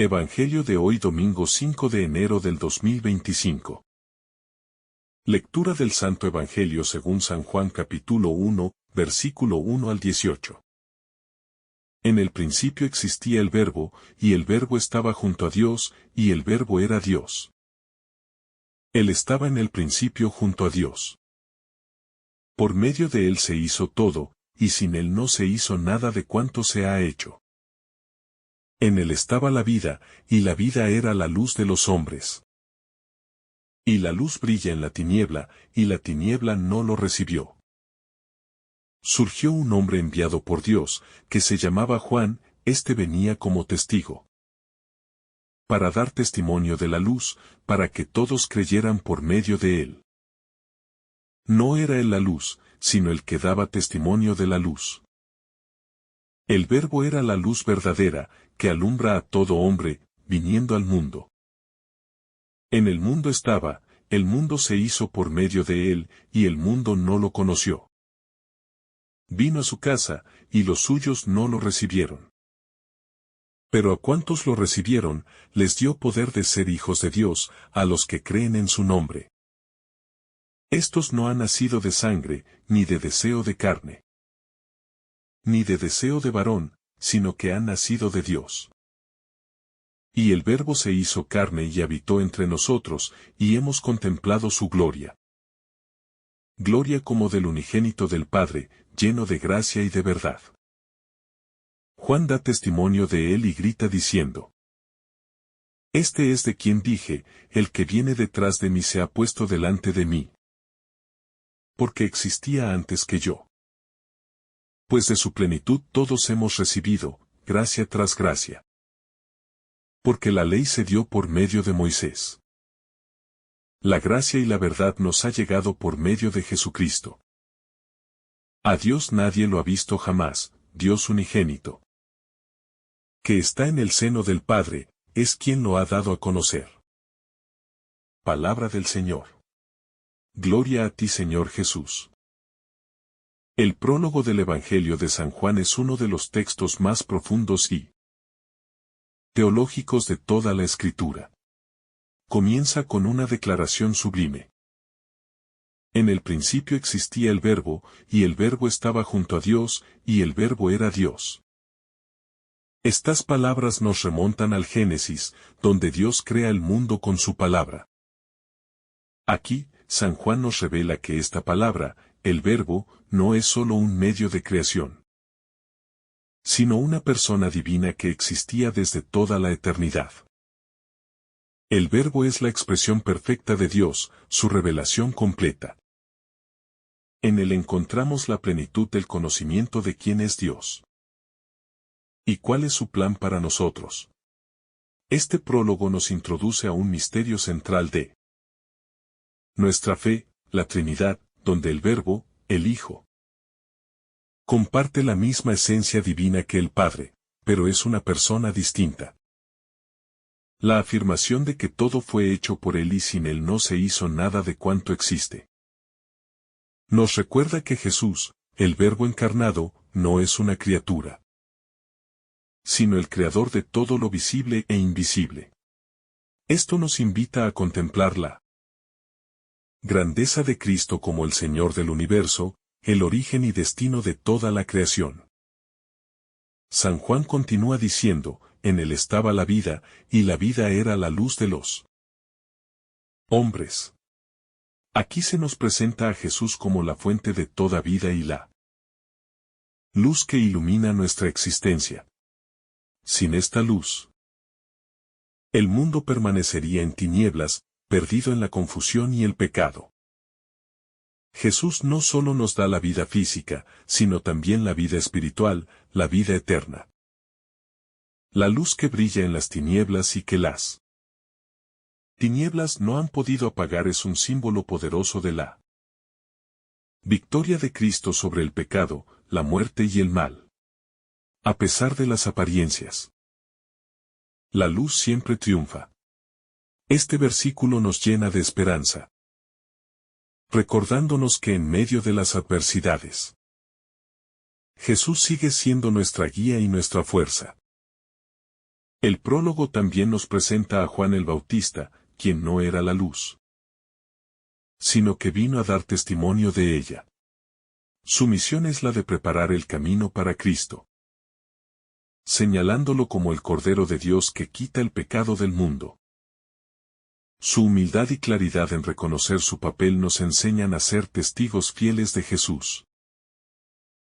Evangelio de hoy domingo 5 de enero del 2025. Lectura del Santo Evangelio según San Juan capítulo 1, versículo 1 al 18. En el principio existía el Verbo, y el Verbo estaba junto a Dios, y el Verbo era Dios. Él estaba en el principio junto a Dios. Por medio de él se hizo todo, y sin él no se hizo nada de cuanto se ha hecho. En él estaba la vida, y la vida era la luz de los hombres. Y la luz brilla en la tiniebla, y la tiniebla no lo recibió. Surgió un hombre enviado por Dios, que se llamaba Juan, este venía como testigo. Para dar testimonio de la luz, para que todos creyeran por medio de él. No era él la luz, sino el que daba testimonio de la luz. El Verbo era la luz verdadera, que alumbra a todo hombre, viniendo al mundo. En el mundo estaba, el mundo se hizo por medio de él, y el mundo no lo conoció. Vino a su casa, y los suyos no lo recibieron. Pero a cuantos lo recibieron, les dio poder de ser hijos de Dios, a los que creen en su nombre. Estos no han nacido de sangre, ni de deseo de carne, ni de deseo de varón, sino que han nacido de Dios. Y el Verbo se hizo carne y habitó entre nosotros, y hemos contemplado su gloria. Gloria como del unigénito del Padre, lleno de gracia y de verdad. Juan da testimonio de él y grita diciendo: Este es de quien dije, el que viene detrás de mí se ha puesto delante de mí. Porque existía antes que yo. Pues de su plenitud todos hemos recibido, gracia tras gracia. Porque la ley se dio por medio de Moisés. La gracia y la verdad nos ha llegado por medio de Jesucristo. A Dios nadie lo ha visto jamás, Dios unigénito, que está en el seno del Padre, es quien lo ha dado a conocer. Palabra del Señor. Gloria a ti, Señor Jesús. El prólogo del Evangelio de San Juan es uno de los textos más profundos y teológicos de toda la Escritura. Comienza con una declaración sublime. En el principio existía el Verbo, y el Verbo estaba junto a Dios, y el Verbo era Dios. Estas palabras nos remontan al Génesis, donde Dios crea el mundo con su palabra. Aquí, San Juan nos revela que esta palabra, el Verbo, no es solo un medio de creación, sino una persona divina que existía desde toda la eternidad. El Verbo es la expresión perfecta de Dios, su revelación completa. En él encontramos la plenitud del conocimiento de quién es Dios. ¿Y cuál es su plan para nosotros? Este prólogo nos introduce a un misterio central de nuestra fe, la Trinidad, donde el Verbo, el Hijo, comparte la misma esencia divina que el Padre, pero es una persona distinta. La afirmación de que todo fue hecho por él y sin él no se hizo nada de cuanto existe. Nos recuerda que Jesús, el Verbo encarnado, no es una criatura, sino el creador de todo lo visible e invisible. Esto nos invita a contemplar la grandeza de Cristo como el Señor del universo, el origen y destino de toda la creación. San Juan continúa diciendo: en él estaba la vida, y la vida era la luz de los hombres. Aquí se nos presenta a Jesús como la fuente de toda vida y la luz que ilumina nuestra existencia. Sin esta luz, el mundo permanecería en tinieblas, perdido en la confusión y el pecado. Jesús no solo nos da la vida física, sino también la vida espiritual, la vida eterna. La luz que brilla en las tinieblas y que las tinieblas no han podido apagar es un símbolo poderoso de la victoria de Cristo sobre el pecado, la muerte y el mal. A pesar de las apariencias, la luz siempre triunfa. Este versículo nos llena de esperanza, recordándonos que en medio de las adversidades, Jesús sigue siendo nuestra guía y nuestra fuerza. El prólogo también nos presenta a Juan el Bautista, quien no era la luz, sino que vino a dar testimonio de ella. Su misión es la de preparar el camino para Cristo, señalándolo como el Cordero de Dios que quita el pecado del mundo. Su humildad y claridad en reconocer su papel nos enseñan a ser testigos fieles de Jesús,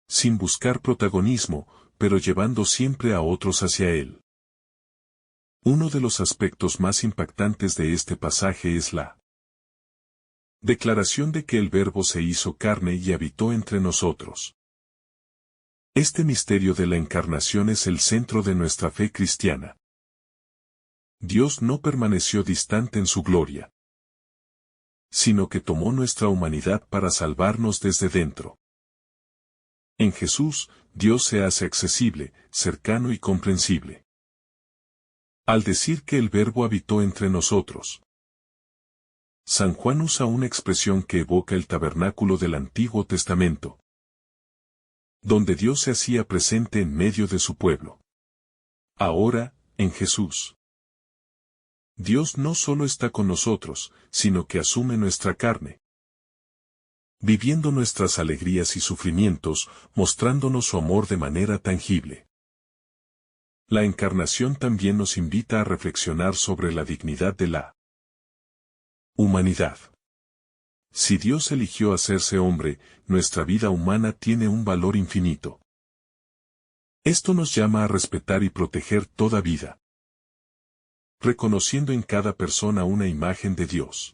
sin buscar protagonismo, pero llevando siempre a otros hacia Él. Uno de los aspectos más impactantes de este pasaje es la declaración de que el Verbo se hizo carne y habitó entre nosotros. Este misterio de la encarnación es el centro de nuestra fe cristiana. Dios no permaneció distante en su gloria, sino que tomó nuestra humanidad para salvarnos desde dentro. En Jesús, Dios se hace accesible, cercano y comprensible. Al decir que el Verbo habitó entre nosotros, San Juan usa una expresión que evoca el tabernáculo del Antiguo Testamento, donde Dios se hacía presente en medio de su pueblo. Ahora, en Jesús, Dios no solo está con nosotros, sino que asume nuestra carne, viviendo nuestras alegrías y sufrimientos, mostrándonos su amor de manera tangible. La encarnación también nos invita a reflexionar sobre la dignidad de la humanidad. Si Dios eligió hacerse hombre, nuestra vida humana tiene un valor infinito. Esto nos llama a respetar y proteger toda vida, reconociendo en cada persona una imagen de Dios.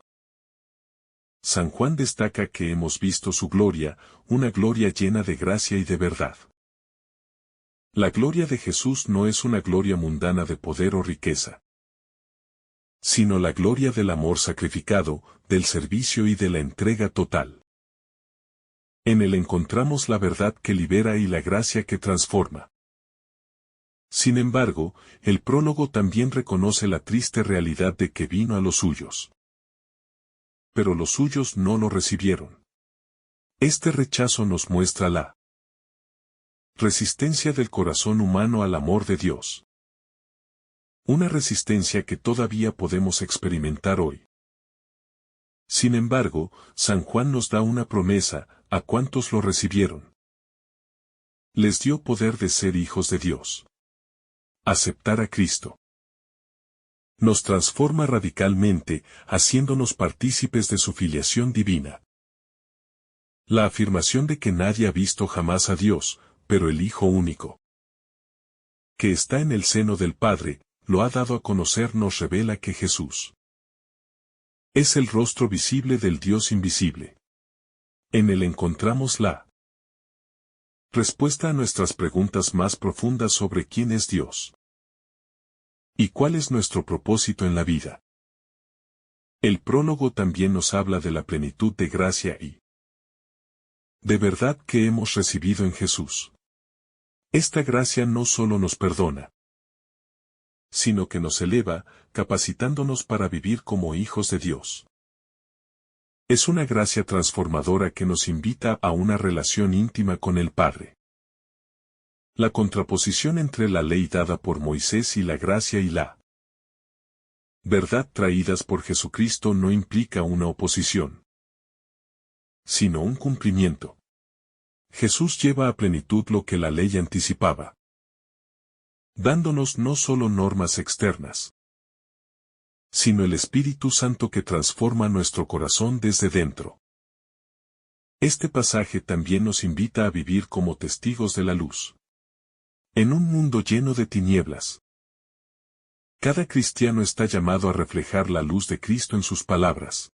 San Juan destaca que hemos visto su gloria, una gloria llena de gracia y de verdad. La gloria de Jesús no es una gloria mundana de poder o riqueza, sino la gloria del amor sacrificado, del servicio y de la entrega total. En él encontramos la verdad que libera y la gracia que transforma. Sin embargo, el prólogo también reconoce la triste realidad de que vino a los suyos, pero los suyos no lo recibieron. Este rechazo nos muestra la resistencia del corazón humano al amor de Dios. Una resistencia que todavía podemos experimentar hoy. Sin embargo, San Juan nos da una promesa a cuantos lo recibieron. Les dio poder de ser hijos de Dios. Aceptar a Cristo nos transforma radicalmente, haciéndonos partícipes de su filiación divina. La afirmación de que nadie ha visto jamás a Dios, pero el Hijo único, que está en el seno del Padre, lo ha dado a conocer, nos revela que Jesús es el rostro visible del Dios invisible. En él encontramos la respuesta a nuestras preguntas más profundas sobre quién es Dios y cuál es nuestro propósito en la vida. El prólogo también nos habla de la plenitud de gracia y de verdad que hemos recibido en Jesús. Esta gracia no solo nos perdona, sino que nos eleva, capacitándonos para vivir como hijos de Dios. Es una gracia transformadora que nos invita a una relación íntima con el Padre. La contraposición entre la ley dada por Moisés y la gracia y la verdad traídas por Jesucristo no implica una oposición, sino un cumplimiento. Jesús lleva a plenitud lo que la ley anticipaba, dándonos no solo normas externas, sino el Espíritu Santo que transforma nuestro corazón desde dentro. Este pasaje también nos invita a vivir como testigos de la luz, en un mundo lleno de tinieblas. Cada cristiano está llamado a reflejar la luz de Cristo en sus palabras,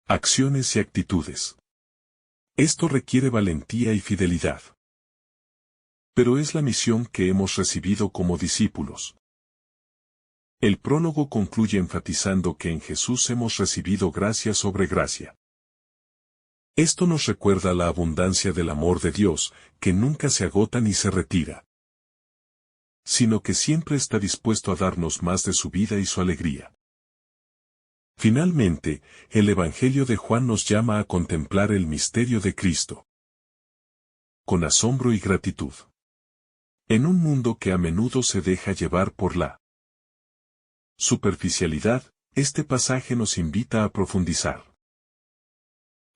acciones y actitudes. Esto requiere valentía y fidelidad. Pero es la misión que hemos recibido como discípulos. El prólogo concluye enfatizando que en Jesús hemos recibido gracia sobre gracia. Esto nos recuerda la abundancia del amor de Dios, que nunca se agota ni se retira, sino que siempre está dispuesto a darnos más de su vida y su alegría. Finalmente, el Evangelio de Juan nos llama a contemplar el misterio de Cristo con asombro y gratitud. En un mundo que a menudo se deja llevar por la superficialidad, este pasaje nos invita a profundizar,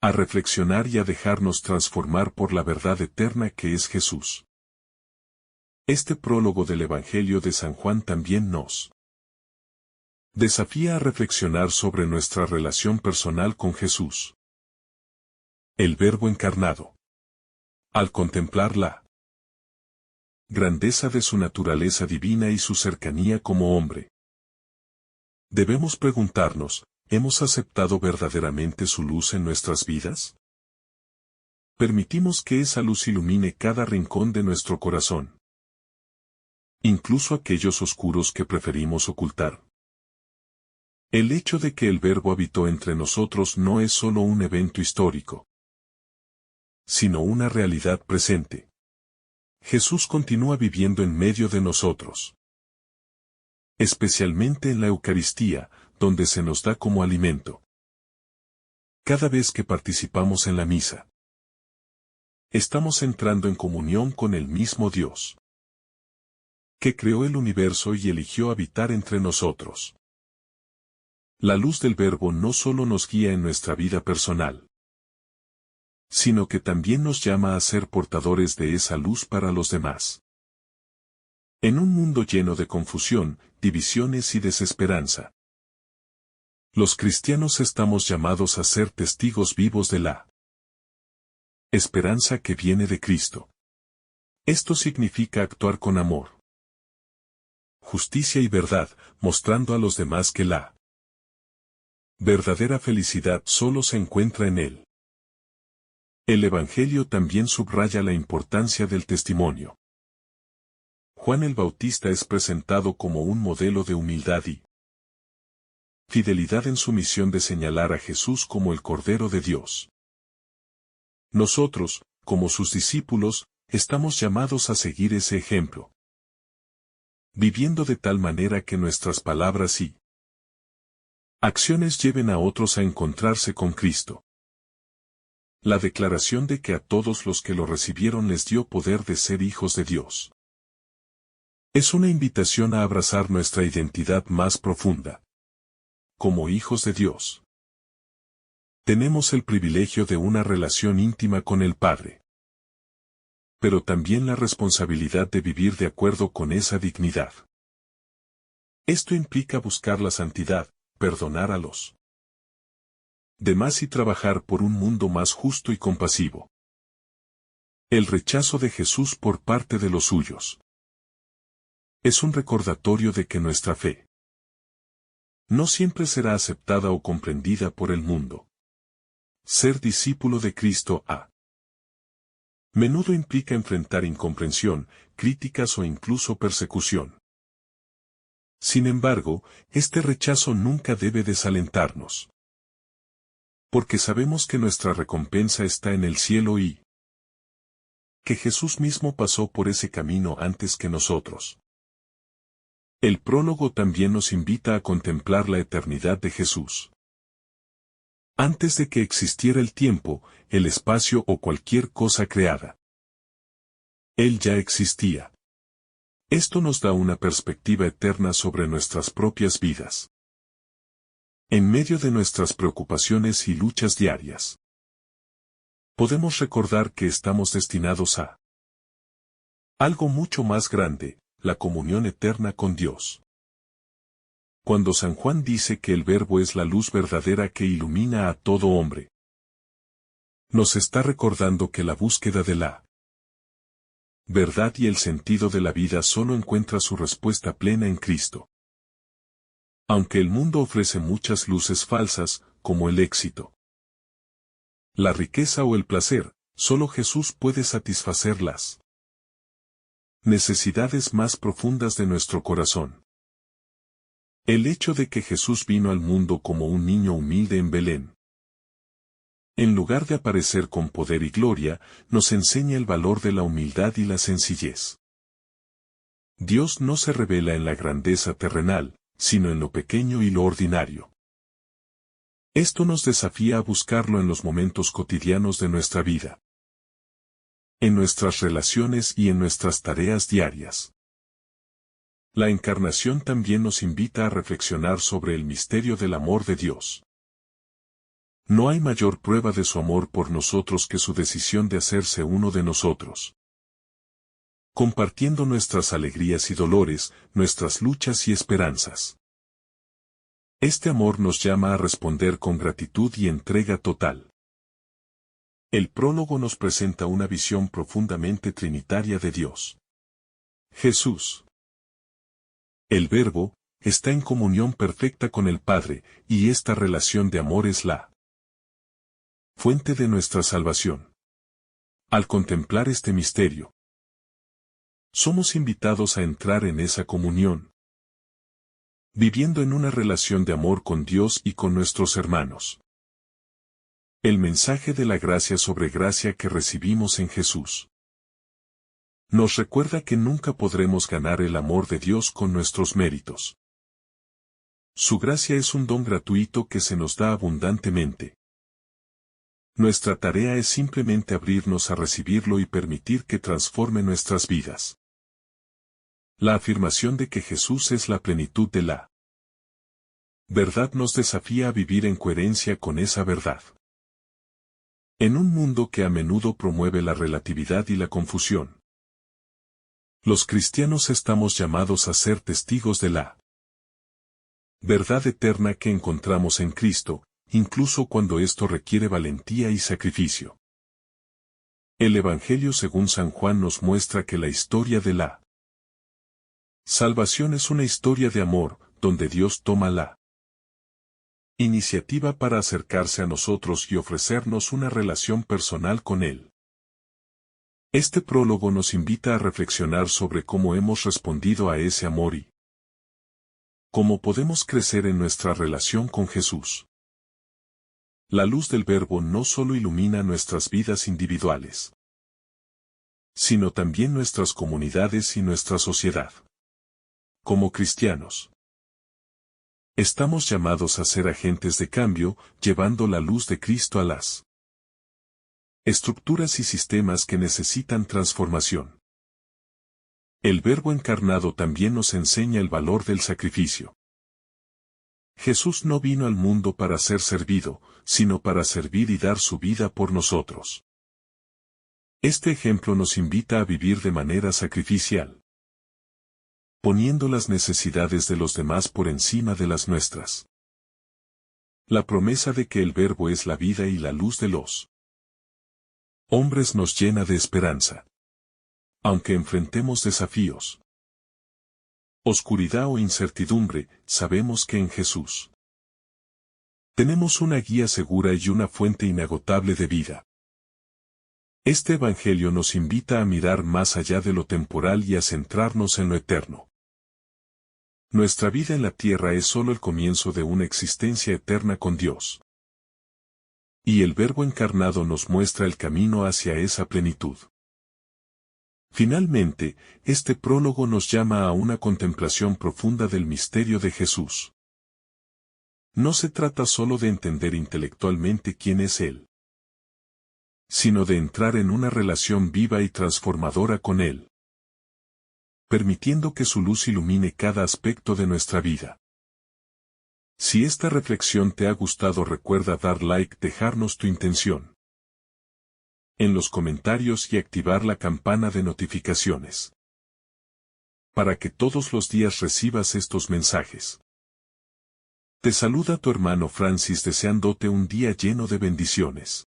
a reflexionar y a dejarnos transformar por la verdad eterna que es Jesús. Este prólogo del Evangelio de San Juan también nos desafía a reflexionar sobre nuestra relación personal con Jesús, el Verbo encarnado. Al contemplar la grandeza de su naturaleza divina y su cercanía como hombre, debemos preguntarnos, ¿hemos aceptado verdaderamente su luz en nuestras vidas? ¿Permitimos que esa luz ilumine cada rincón de nuestro corazón, incluso aquellos oscuros que preferimos ocultar? El hecho de que el Verbo habitó entre nosotros no es solo un evento histórico, sino una realidad presente. Jesús continúa viviendo en medio de nosotros, especialmente en la Eucaristía, donde se nos da como alimento. Cada vez que participamos en la misa, estamos entrando en comunión con el mismo Dios, que creó el universo y eligió habitar entre nosotros. La luz del Verbo no solo nos guía en nuestra vida personal, sino que también nos llama a ser portadores de esa luz para los demás. En un mundo lleno de confusión, divisiones y desesperanza, los cristianos estamos llamados a ser testigos vivos de la esperanza que viene de Cristo. Esto significa actuar con amor, justicia y verdad, mostrando a los demás que la verdadera felicidad solo se encuentra en Él. El Evangelio también subraya la importancia del testimonio. Juan el Bautista es presentado como un modelo de humildad y fidelidad en su misión de señalar a Jesús como el Cordero de Dios. Nosotros, como sus discípulos, estamos llamados a seguir ese ejemplo, viviendo de tal manera que nuestras palabras y acciones lleven a otros a encontrarse con Cristo. La declaración de que a todos los que lo recibieron les dio poder de ser hijos de Dios es una invitación a abrazar nuestra identidad más profunda. Como hijos de Dios, tenemos el privilegio de una relación íntima con el Padre, pero también la responsabilidad de vivir de acuerdo con esa dignidad. Esto implica buscar la santidad, perdonar a los demás y trabajar por un mundo más justo y compasivo. El rechazo de Jesús por parte de los suyos es un recordatorio de que nuestra fe no siempre será aceptada o comprendida por el mundo. Ser discípulo de Cristo a menudo implica enfrentar incomprensión, críticas o incluso persecución. Sin embargo, este rechazo nunca debe desalentarnos, porque sabemos que nuestra recompensa está en el cielo y que Jesús mismo pasó por ese camino antes que nosotros. El prólogo también nos invita a contemplar la eternidad de Jesús. Antes de que existiera el tiempo, el espacio o cualquier cosa creada, Él ya existía. Esto nos da una perspectiva eterna sobre nuestras propias vidas. En medio de nuestras preocupaciones y luchas diarias, podemos recordar que estamos destinados a algo mucho más grande, la comunión eterna con Dios. Cuando San Juan dice que el Verbo es la luz verdadera que ilumina a todo hombre, nos está recordando que la búsqueda de la verdad y el sentido de la vida solo encuentra su respuesta plena en Cristo. Aunque el mundo ofrece muchas luces falsas, como el éxito, la riqueza o el placer, solo Jesús puede satisfacer las necesidades más profundas de nuestro corazón. El hecho de que Jesús vino al mundo como un niño humilde en Belén, en lugar de aparecer con poder y gloria, nos enseña el valor de la humildad y la sencillez. Dios no se revela en la grandeza terrenal, sino en lo pequeño y lo ordinario. Esto nos desafía a buscarlo en los momentos cotidianos de nuestra vida. en nuestras relaciones y en nuestras tareas diarias. La encarnación también nos invita a reflexionar sobre el misterio del amor de Dios. No hay mayor prueba de su amor por nosotros que su decisión de hacerse uno de nosotros, compartiendo nuestras alegrías y dolores, nuestras luchas y esperanzas. Este amor nos llama a responder con gratitud y entrega total. El prólogo nos presenta una visión profundamente trinitaria de Dios. Jesús, el Verbo, está en comunión perfecta con el Padre, y esta relación de amor es la fuente de nuestra salvación. Al contemplar este misterio, somos invitados a entrar en esa comunión, viviendo en una relación de amor con Dios y con nuestros hermanos. El mensaje de la gracia sobre gracia que recibimos en Jesús nos recuerda que nunca podremos ganar el amor de Dios con nuestros méritos. Su gracia es un don gratuito que se nos da abundantemente. Nuestra tarea es simplemente abrirnos a recibirlo y permitir que transforme nuestras vidas. La afirmación de que Jesús es la plenitud de la verdad nos desafía a vivir en coherencia con esa verdad. En un mundo que a menudo promueve la relatividad y la confusión, los cristianos estamos llamados a ser testigos de la verdad eterna que encontramos en Cristo, incluso cuando esto requiere valentía y sacrificio. El Evangelio según San Juan nos muestra que la historia de la salvación es una historia de amor, donde Dios toma la iniciativa para acercarse a nosotros y ofrecernos una relación personal con Él. Este prólogo nos invita a reflexionar sobre cómo hemos respondido a ese amor y cómo podemos crecer en nuestra relación con Jesús. La luz del Verbo no solo ilumina nuestras vidas individuales, sino también nuestras comunidades y nuestra sociedad. Como cristianos, estamos llamados a ser agentes de cambio, llevando la luz de Cristo a las estructuras y sistemas que necesitan transformación. El Verbo encarnado también nos enseña el valor del sacrificio. Jesús no vino al mundo para ser servido, sino para servir y dar su vida por nosotros. Este ejemplo nos invita a vivir de manera sacrificial, poniendo las necesidades de los demás por encima de las nuestras. La promesa de que el Verbo es la vida y la luz de los hombres nos llena de esperanza. Aunque enfrentemos desafíos, oscuridad o incertidumbre, sabemos que en Jesús tenemos una guía segura y una fuente inagotable de vida. Este Evangelio nos invita a mirar más allá de lo temporal y a centrarnos en lo eterno. Nuestra vida en la tierra es solo el comienzo de una existencia eterna con Dios. Y el Verbo encarnado nos muestra el camino hacia esa plenitud. Finalmente, este prólogo nos llama a una contemplación profunda del misterio de Jesús. No se trata solo de entender intelectualmente quién es Él, sino de entrar en una relación viva y transformadora con Él, permitiendo que su luz ilumine cada aspecto de nuestra vida. Si esta reflexión te ha gustado, recuerda dar like, dejarnos tu intención en los comentarios y activar la campana de notificaciones, para que todos los días recibas estos mensajes. Te saluda tu hermano Francis deseándote un día lleno de bendiciones.